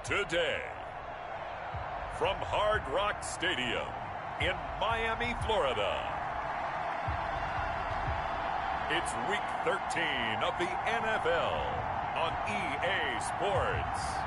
Today, from Hard Rock Stadium in Miami, Florida, it's Week 13 of the NFL on EA Sports.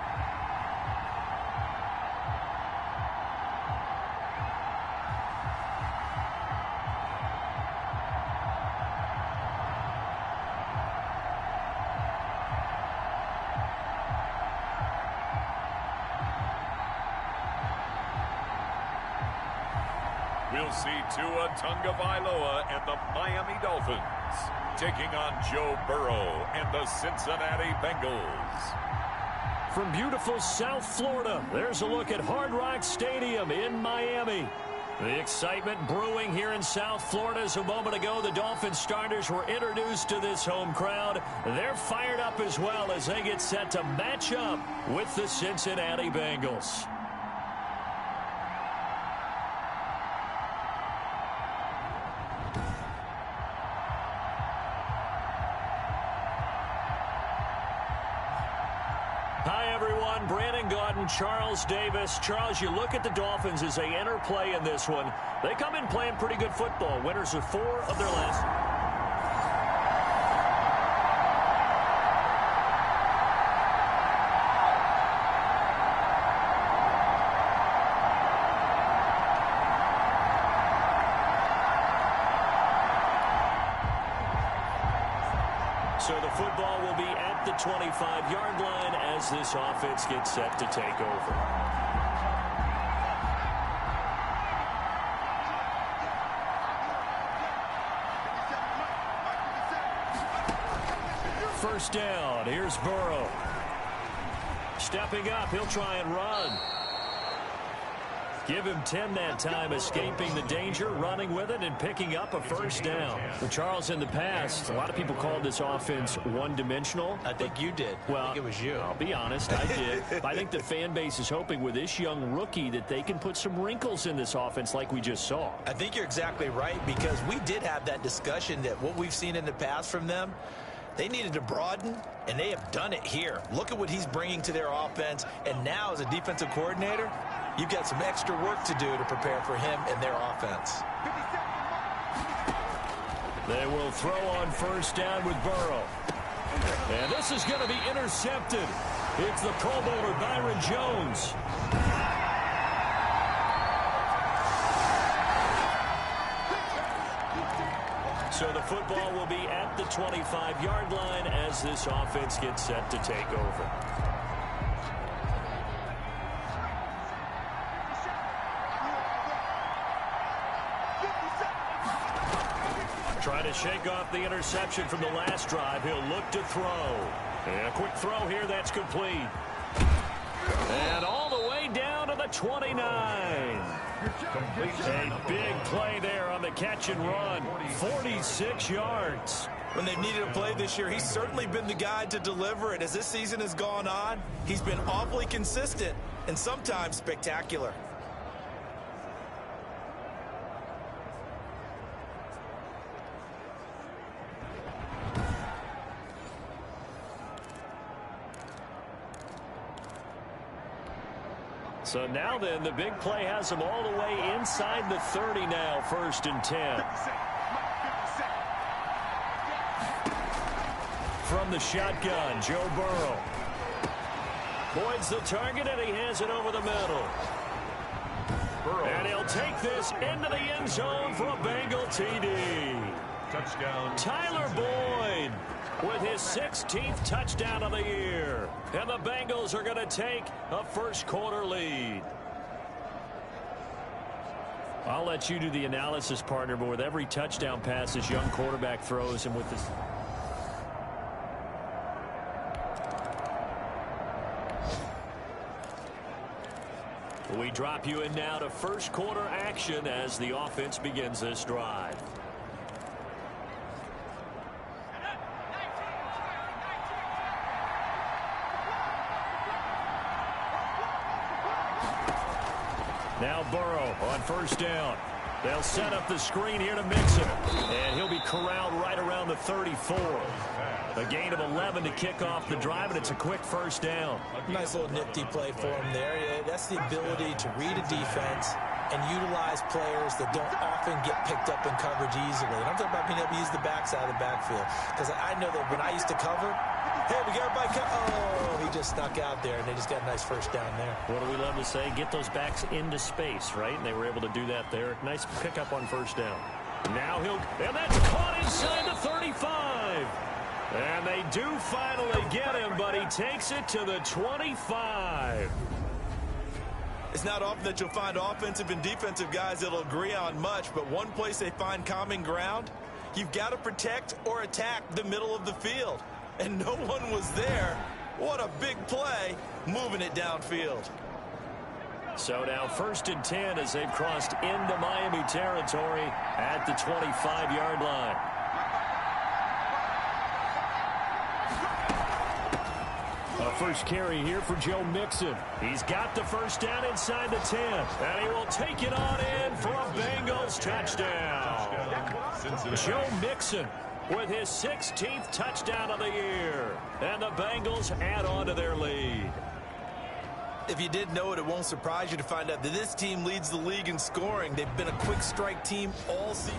We'll see Tua Tagovailoa and the Miami Dolphins taking on Joe Burrow and the Cincinnati Bengals. From beautiful South Florida, there's a look at Hard Rock Stadium in Miami. The excitement brewing here in South Florida as a moment ago the Dolphins starters were introduced to this home crowd. They're fired up as well as they get set to match up with the Cincinnati Bengals. Hi, everyone. Brandon Gaudin, Charles Davis. Charles, you look at the Dolphins as they enter play in this one. They come in playing pretty good football. Winners of 4 of their last. So the football will be at the 25-yard line as this offense gets set to take over. First down, here's Burrow. Stepping up, he'll try and run. Give him 10 that time, escaping the danger, running with it, and picking up a first down. Well, Charles, in the past, a lot of people called this offense one-dimensional. I think you did. Well, I think it was you. I'll be honest, I did. But I think the fan base is hoping with this young rookie that they can put some wrinkles in this offense like we just saw. I think you're exactly right, because we did have that discussion that what we've seen in the past from them, they needed to broaden, and they have done it here. Look at what he's bringing to their offense, and now as a defensive coordinator, you've got some extra work to do to prepare for him and their offense. They will throw on first down with Burrow. And this is going to be intercepted. It's the Pro Bowler Byron Jones. So the football will be at the 25-yard line as this offense gets set to take over. Trying to shake off the interception from the last drive. He'll look to throw. And a quick throw here that's complete. And all the way down to the 29. A big play there on the catch and run. 46 yards. When they've needed a play this year, he's certainly been the guy to deliver it. As this season has gone on, he's been awfully consistent and sometimes spectacular. So now then, the big play has them all the way inside the 30 now, 1st and 10. From the shotgun, Joe Burrow. Voids the target, and he has it over the middle. And he'll take this into the end zone for a Bengal TD. Touchdown. Tyler Boyd with his 16th touchdown of the year. And the Bengals are going to take a first-quarter lead. I'll let you do the analysis, partner, but with every touchdown pass this young quarterback throws, and with this... We drop you in now to first-quarter action as the offense begins this drive. Now Burrow on first down. They'll set up the screen here to Mixon. And he'll be corralled right around the 34. A gain of 11 to kick off the drive, and it's a quick first down. Nice little nifty play for him there. Yeah, that's the ability to read a defense and utilize players that don't often get picked up in coverage easily. And I'm talking about being able to use the backside of the backfield. Because I know that when I used to cover, hey, we got everybody oh, he just snuck out there, and they just got a nice first down there. What do we love to say? Get those backs into space, right? And they were able to do that there. Nice pickup on first down. Now and that's caught inside the 35. And they do finally get him, but he takes it to the 25. It's not often that you'll find offensive and defensive guys that'll agree on much, but one place they find common ground, you've got to protect or attack the middle of the field. And no one was there. What a big play, moving it downfield. So now 1st and 10 as they've crossed into Miami territory at the 25-yard line. A first carry here for Joe Mixon. He's got the first down inside the 10. And he will take it on in for a Bengals touchdown. Joe Mixon with his 16th touchdown of the year. And the Bengals add on to their lead. If you didn't know it, it won't surprise you to find out that this team leads the league in scoring. They've been a quick strike team all season.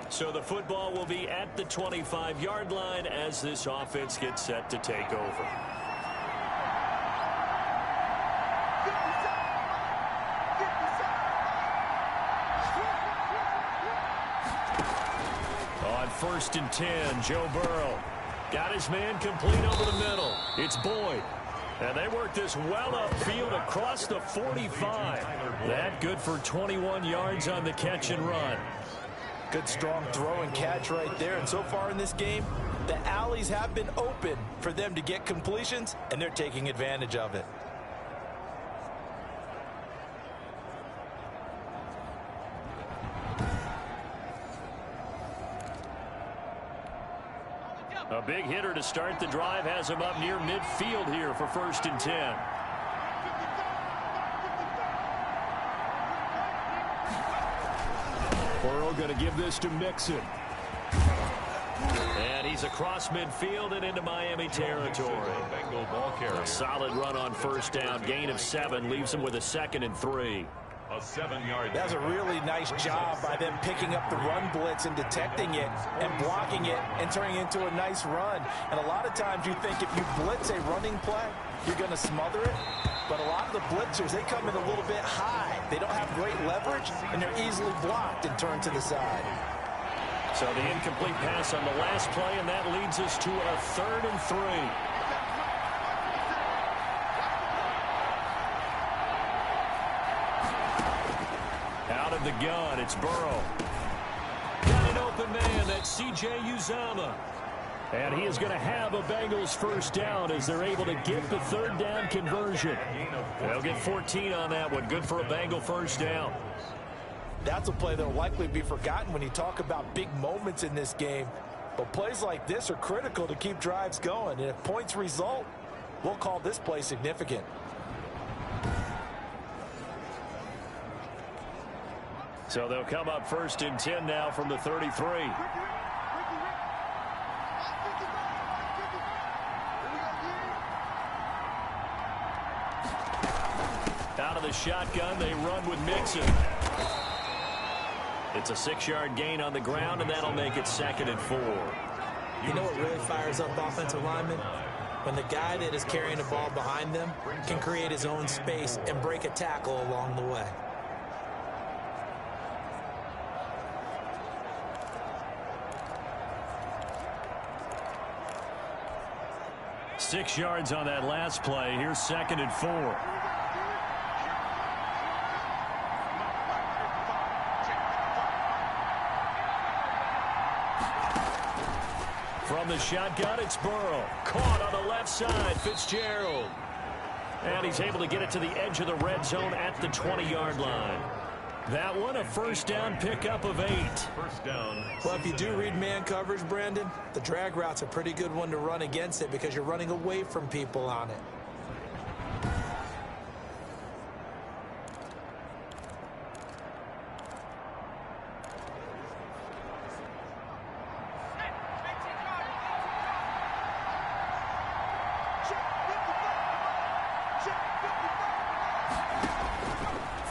So the football will be at the 25-yard line as this offense gets set to take over. On 1st and 10, Joe Burrow got his man complete over the middle. It's Boyd. And they work this well upfield across the 45. That good for 21 yards on the catch and run. Good, strong throw and catch right there. And so far in this game, the alleys have been open for them to get completions, and they're taking advantage of it. A big hitter to start the drive has him up near midfield here for 1st and 10. Burrow going to give this to Mixon. And he's across midfield and into Miami territory. A solid run on first down. Gain of 7 leaves him with a 2nd and 3. A 7-yard. That's a really nice job by them picking up the run blitz and detecting it and blocking it and turning it into a nice run. And a lot of times you think if you blitz a running play, you're going to smother it. But a lot of the blitzers, they come in a little bit high. They don't have great leverage, and they're easily blocked and turned to the side. So the incomplete pass on the last play, and that leads us to a 3rd and 3. Out of the gun, it's Burrow. Got an open man, that's C.J. Uzomah. And he is going to have a Bengals first down as they're able to get the 3rd down conversion. They'll get 14 on that one. Good for a Bengal first down. That's a play that will likely be forgotten when you talk about big moments in this game. But plays like this are critical to keep drives going. And if points result, we'll call this play significant. So they'll come up 1st and 10 now from the 33. Out of the shotgun, they run with Mixon. It's a 6-yard gain on the ground, and that'll make it 2nd and 4. You know what really fires up offensive linemen? When the guy that is carrying the ball behind them can create his own space and break a tackle along the way. Six yards on that last play. Here's 2nd and 4. From the shotgun, it's Burrow. Caught on the left side, Fitzgerald. And he's able to get it to the edge of the red zone at the 20-yard line. That one, a first down pickup of 8. First down. Well, if you do read man coverage, Brandon, the drag route's a pretty good one to run against it because you're running away from people on it.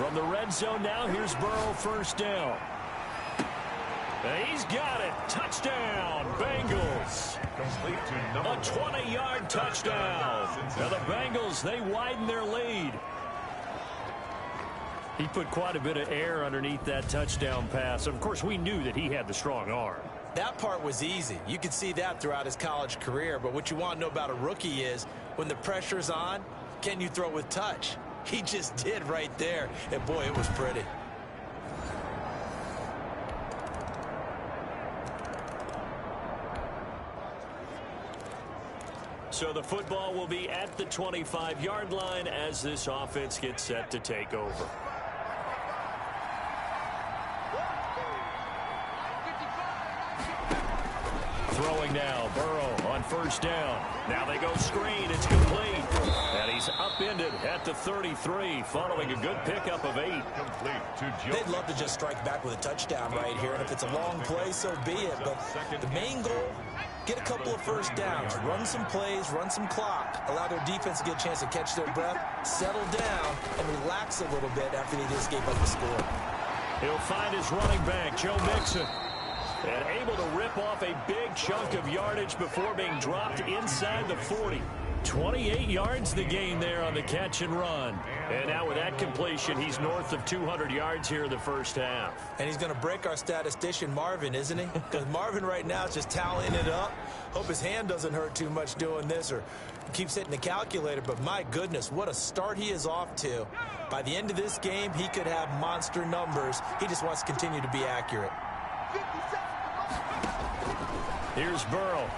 From the red zone now, here's Burrow, first down. And he's got it. Touchdown, Bengals. A 20-yard touchdown. Now the Bengals, they widen their lead. He put quite a bit of air underneath that touchdown pass. Of course, we knew that he had the strong arm. That part was easy. You could see that throughout his college career. But what you want to know about a rookie is when the pressure's on, can you throw with touch? He just did right there. And, boy, it was pretty. So the football will be at the 25-yard line as this offense gets set to take over. Throwing now, Burrow on first down. Now they go screen, it's complete. And he's upended at the 33, following a good pickup of 8. They'd love to just strike back with a touchdown right here, and if it's a long play, so be it. But the main goal, get a couple of first downs, run some plays, run some clock, allow their defense to get a chance to catch their breath, settle down, and relax a little bit after they just gave up the score. He'll find his running back, Joe Mixon. And able to rip off a big chunk of yardage before being dropped inside the 40. 28 yards the gain there on the catch and run. And now with that completion, he's north of 200 yards here in the first half. And he's going to break our statistician, Marvin, isn't he? Because Marvin right now is just tallying it up. Hope his hand doesn't hurt too much doing this or keeps hitting the calculator. But my goodness, what a start he is off to. By the end of this game, he could have monster numbers. He just wants to continue to be accurate. Here's Burrow.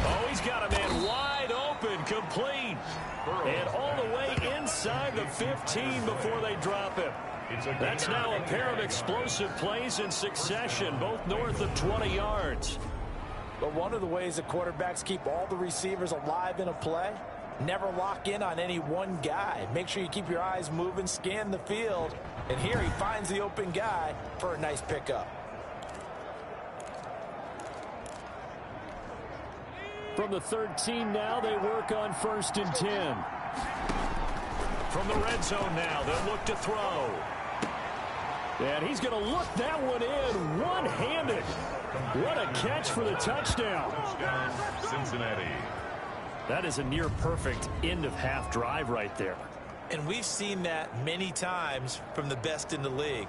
Oh, he's got a man wide open, complete. And all the way inside the 15 before they drop him. That's now a pair of explosive plays in succession, both north of 20 yards. But one of the ways that quarterbacks keep all the receivers alive in a play, never lock in on any one guy. Make sure you keep your eyes moving, scan the field. And here he finds the open guy for a nice pickup. From the 13 now, they work on 1st and 10. From the red zone now, they'll look to throw. And he's going to look that one in one-handed. What a catch for the touchdown. Cincinnati. That is a near-perfect end-of-half drive right there. And we've seen that many times from the best in the league.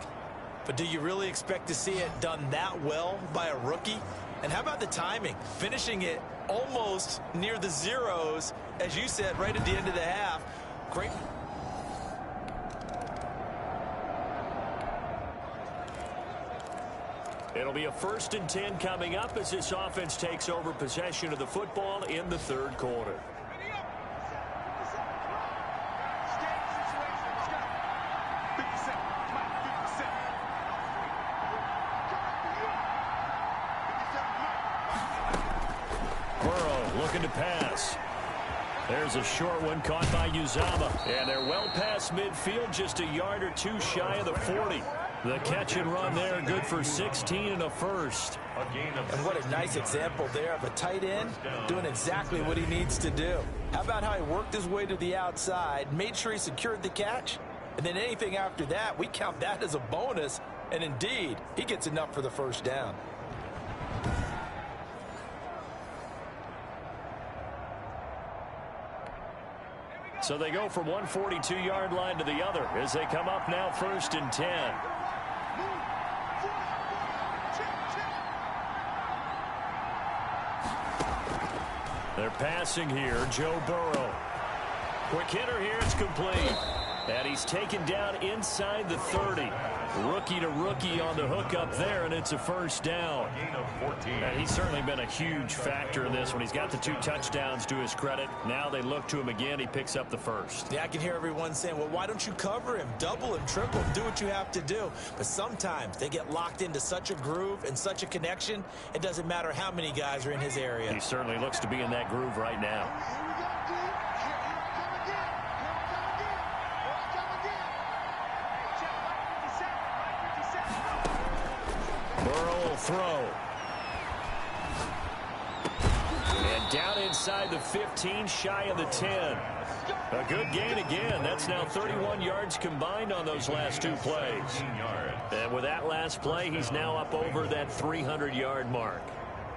But do you really expect to see it done that well by a rookie? And how about the timing? Finishing it almost near the zeros, as you said, right at the end of the half. Great. It'll be a 1st and 10 coming up as this offense takes over possession of the football in the 3rd quarter. Looking to pass. There's a short one caught by Uzama. And they're well past midfield, just a yard or two shy of the 40. The catch and run there, good for 16 and a first. And what a nice example there of a tight end doing exactly what he needs to do. How about how he worked his way to the outside, made sure he secured the catch, and then anything after that, we count that as a bonus. And indeed, he gets enough for the first down. So they go from one 42-yard line to the other as they come up now 1st and 10. They're passing here, Joe Burrow. Quick hitter here, it's complete. And he's taken down inside the 30. Rookie to rookie on the hookup there, and it's a first down. And he's certainly been a huge factor in this one. He's got the 2 touchdowns to his credit. Now they look to him again. He picks up the first. Yeah, I can hear everyone saying, well, why don't you cover him, double him, triple him, do what you have to do. But sometimes they get locked into such a groove and such a connection, it doesn't matter how many guys are in his area. He certainly looks to be in that groove right now. Burrow will throw. And Down inside the 15, shy of the 10. A good gain again. That's now 31 yards combined on those last two plays. And with that last play, he's now up over that 300-yard mark.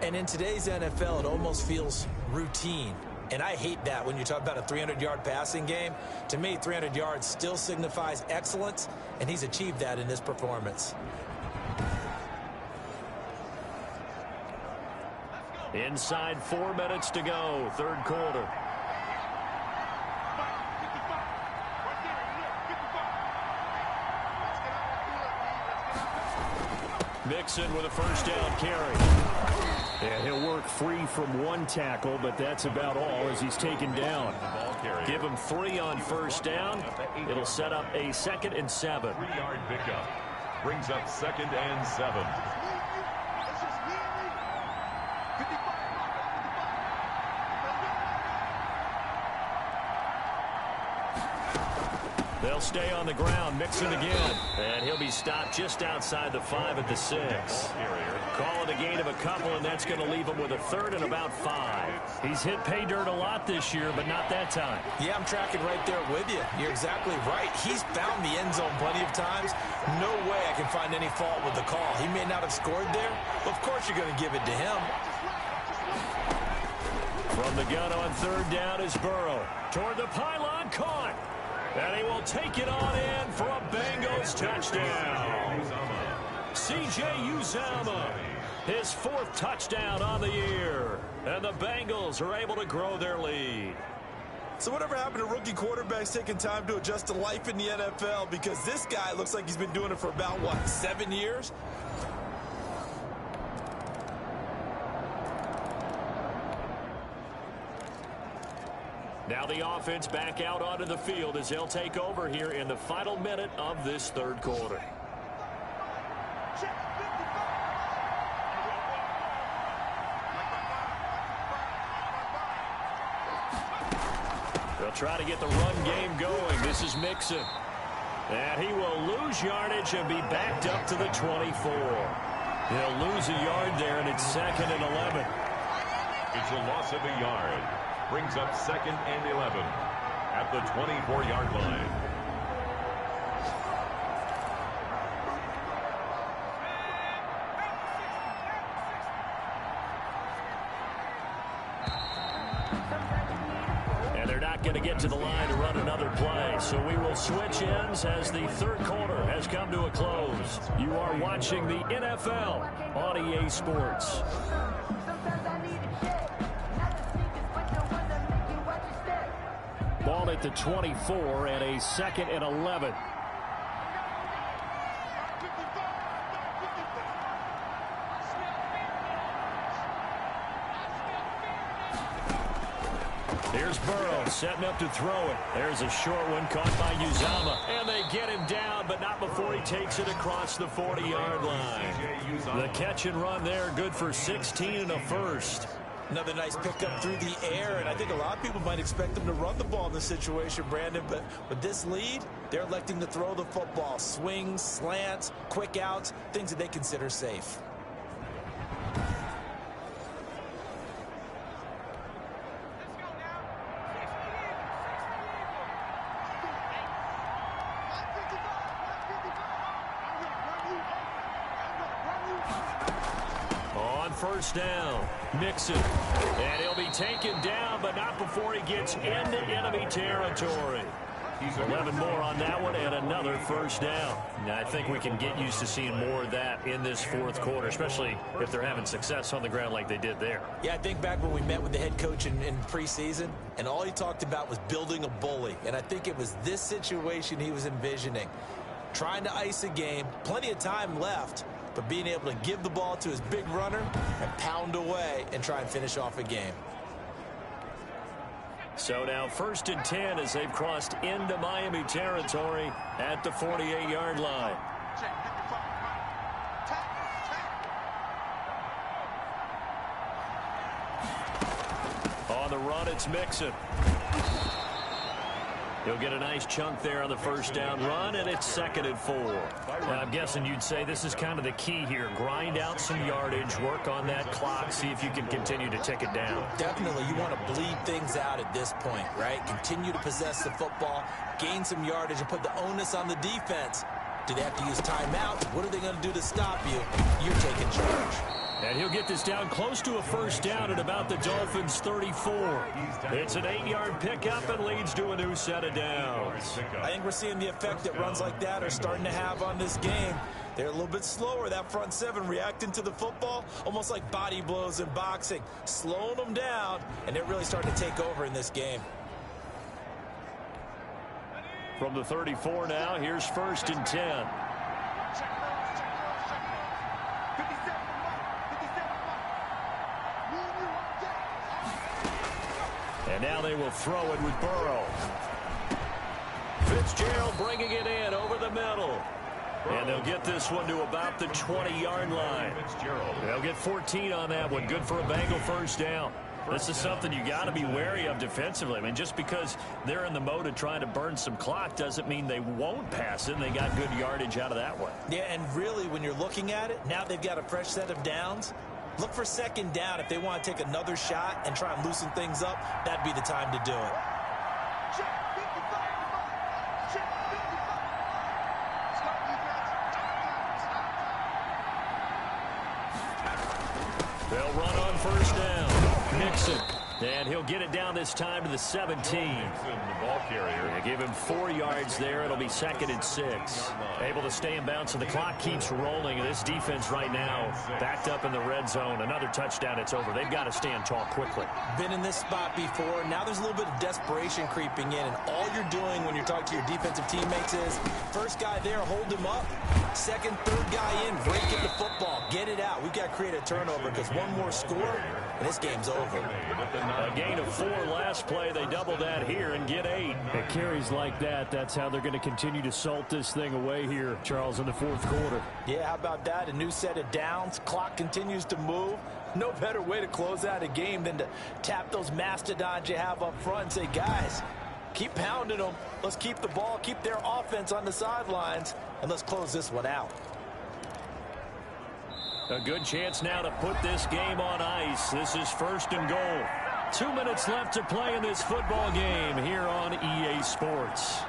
And in today's NFL, it almost feels routine. And I hate that when you talk about a 300-yard passing game. To me, 300 yards still signifies excellence, and he's achieved that in this performance. Inside 4 minutes to go, third quarter. Mixon with a first down carry. And he'll work free from one tackle, but that's about all as he's taken down. Give him 3 on first down. It'll set up a 2nd and 7. 3-yard pickup. Brings up 2nd and 7. They'll stay on the ground. Mixon again. And he'll be stopped just outside the 5 at the 6. Call it a gain of a couple, and that's going to leave him with a 3rd and about 5. He's hit pay dirt a lot this year, but not that time. Yeah, I'm tracking right there with you. You're exactly right. He's found the end zone plenty of times. No way I can find any fault with the call. He may not have scored there, but of course you're going to give it to him. From the gun on 3rd down is Burrow. Toward the pylon, caught. And he will take it on in for a Bengals touchdown. C.J. Uzomah, his 4th touchdown on the year. And the Bengals are able to grow their lead. So whatever happened to rookie quarterbacks taking time to adjust to life in the NFL? Because this guy looks like he's been doing it for about, 7 years? Now the offense back out onto the field as they'll take over here in the final minute of this third quarter. They'll try to get the run game going. This is Mixon. And he will lose yardage and be backed up to the 24. He'll lose a yard there, and it's 2nd and 11. It's a loss of a yard. Brings up 2nd and 11 at the 24-yard line. And they're not going to get to the line to run another play. So we will switch ends as the third quarter has come to a close. You are watching the NFL on EA Sports. Ball at the 24 and a 2nd and 11. Here's Burrow setting up to throw it. There's a short one caught by Uzomah. And they get him down, but not before he takes it across the 40-yard line. The catch and run there, good for 16 and a first. Another nice pickup through the air, and I think a lot of people might expect them to run the ball in this situation, Brandon, but with this lead, they're electing to throw the football. Swings, slants, quick outs, things that they consider safe. First down, Mixon, and he'll be taken down, but not before he gets into enemy territory. 11 more on that one, and another first down. Now, I think we can get used to seeing more of that in this fourth quarter, especially if they're having success on the ground like they did there. Yeah, I think back when we met with the head coach in preseason, and all he talked about was building a bully, and I think it was this situation he was envisioning. Trying to ice a game, plenty of time left, but being able to give the ball to his big runner and pound away and try and finish off a game. So now 1st and 10 as they've crossed into Miami territory at the 48-yard line. On the run, it's Mixon. He'll get a nice chunk there on the first down run, and it's 2nd and 4. Now, I'm guessing you'd say this is kind of the key here. Grind out some yardage, work on that clock, see if you can continue to tick it down. Definitely, you want to bleed things out at this point, right? Continue to possess the football, gain some yardage, and put the onus on the defense. Do they have to use timeouts? What are they going to do to stop you? You're taking charge. And he'll get this down close to a first down at about the Dolphins' 34. It's an 8-yard pickup and leads to a new set of downs. I think we're seeing the effect that runs like that are starting to have on this game. They're a little bit slower, that front seven, reacting to the football, almost like body blows in boxing, slowing them down, and they're really starting to take over in this game. From the 34 now, here's 1st and 10. And now they will throw it with Burrow. Fitzgerald bringing it in over the middle. And they'll get this one to about the 20-yard line. They'll get 14 on that one. Good for a Bengal first down. This is something you got to be wary of defensively. I mean, just because they're in the mode of trying to burn some clock doesn't mean they won't pass it. And they got good yardage out of that one. Yeah, and really, when you're looking at it, now they've got a fresh set of downs. Look for 2nd down if they want to take another shot and try and loosen things up. That'd be the time to do it. They'll run on first down. Mixon. And he'll get it down this time to the 17. The ball carrier. They give him 4 yards there. It'll be 2nd and 6. Able to stay in bounds, and the clock keeps rolling. And this defense right now backed up in the red zone. Another touchdown, it's over. They've got to stand tall quickly. Been in this spot before. Now there's a little bit of desperation creeping in. And all you're doing when you're talking to your defensive teammates is, first guy there, hold him up. 2nd, 3rd guy in, break it the football. Get it out. We've got to create a turnover because one more score, and this game's over. A gain of 4 last play. They double that here and get 8. It carries like that. That's how they're going to continue to salt this thing away here, Charles, in the 4th quarter. Yeah, how about that? A new set of downs. Clock continues to move. No better way to close out a game than to tap those mastodons you have up front and say, guys, keep pounding them. Let's keep the ball, keep their offense on the sidelines, and let's close this one out. A good chance now to put this game on ice. This is 1st and goal. 2 minutes left to play in this football game here on EA Sports.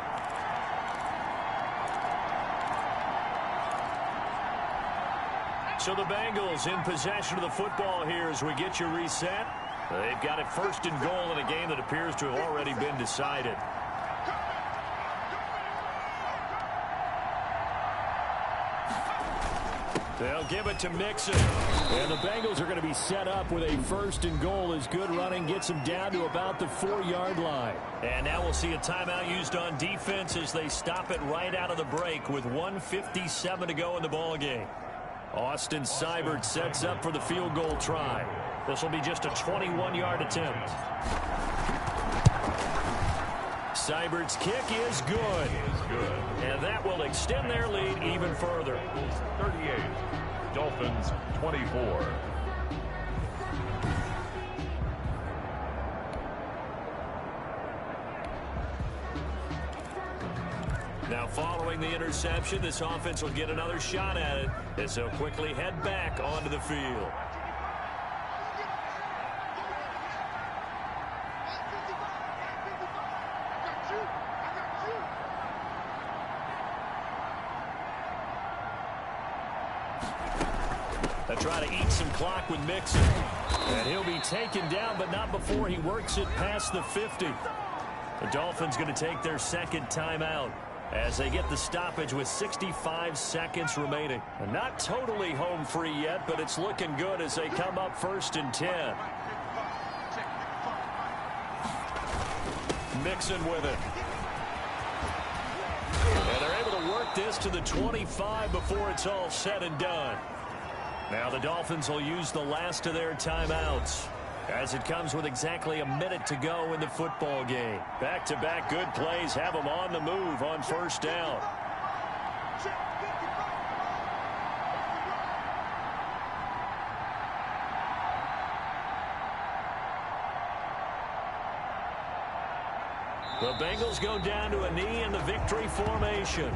So the Bengals in possession of the football here as we get you reset. They've got it 1st and goal in a game that appears to have already been decided. They'll give it to Mixon. And the Bengals are going to be set up with a 1st and goal as good running gets them down to about the 4-yard line. And now we'll see a timeout used on defense as they stop it right out of the break with 1:57 to go in the ball game. Austin Seibert sets up for the field goal try. This will be just a 21-yard attempt. Seibert's kick is good. And that will extend their lead even further. 38. Dolphins 24. Now following the interception, this offense will get another shot at it as they'll quickly head back onto the field. They'll try to eat some clock with Mixon. And he'll be taken down, but not before he works it past the 50. The Dolphins going to take their 2nd timeout as they get the stoppage with 65 seconds remaining. And not totally home free yet, but it's looking good as they come up 1st and 10. Mixon with it. And they're able to work this to the 25 before it's all said and done. Now the Dolphins will use the last of their timeouts as it comes with exactly a minute to go in the football game. Back-to-back good plays have them on the move on 1st down. The Bengals go down to a knee in the victory formation.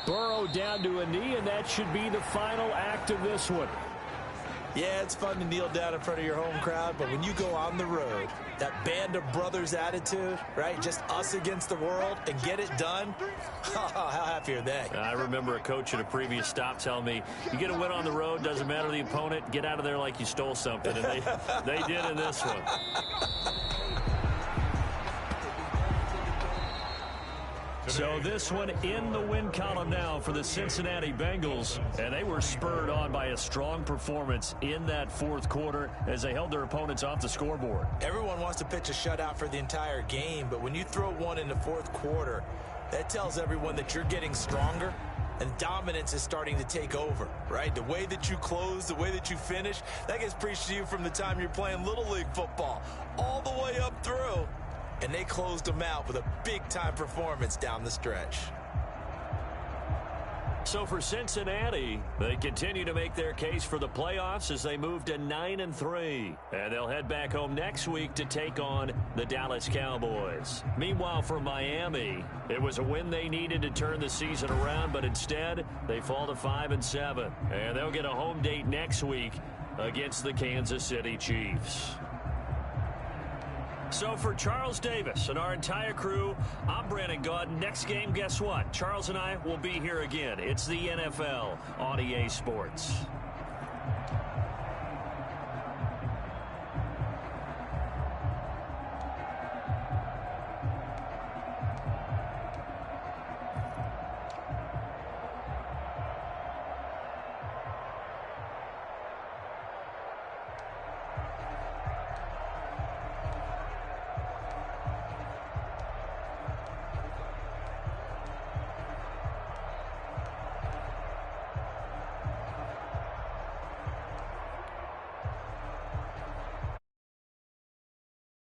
Burrow down to a knee, and that should be the final act of this one. Yeah, it's fun to kneel down in front of your home crowd, but when you go on the road, that band of brothers attitude, right, just us against the world, and get it done, how happy are they? I remember a coach at a previous stop telling me, you get a win on the road, doesn't matter the opponent, get out of there like you stole something, and they did in this one. So this one in the win column now for the Cincinnati Bengals, and they were spurred on by a strong performance in that fourth quarter as they held their opponents off the scoreboard. Everyone wants to pitch a shutout for the entire game, but when you throw one in the fourth quarter, that tells everyone that you're getting stronger and dominance is starting to take over, right? The way that you close, the way that you finish, that gets preached to you from the time you're playing Little League football all the way up through. And they closed them out with a big-time performance down the stretch. So for Cincinnati, they continue to make their case for the playoffs as they move to 9-3. And they'll head back home next week to take on the Dallas Cowboys. Meanwhile, for Miami, it was a win they needed to turn the season around, but instead they fall to 5-7. And they'll get a home date next week against the Kansas City Chiefs. So for Charles Davis and our entire crew, I'm Brandon Gaudin. Next game, guess what? Charles and I will be here again. It's the NFL on EA Sports.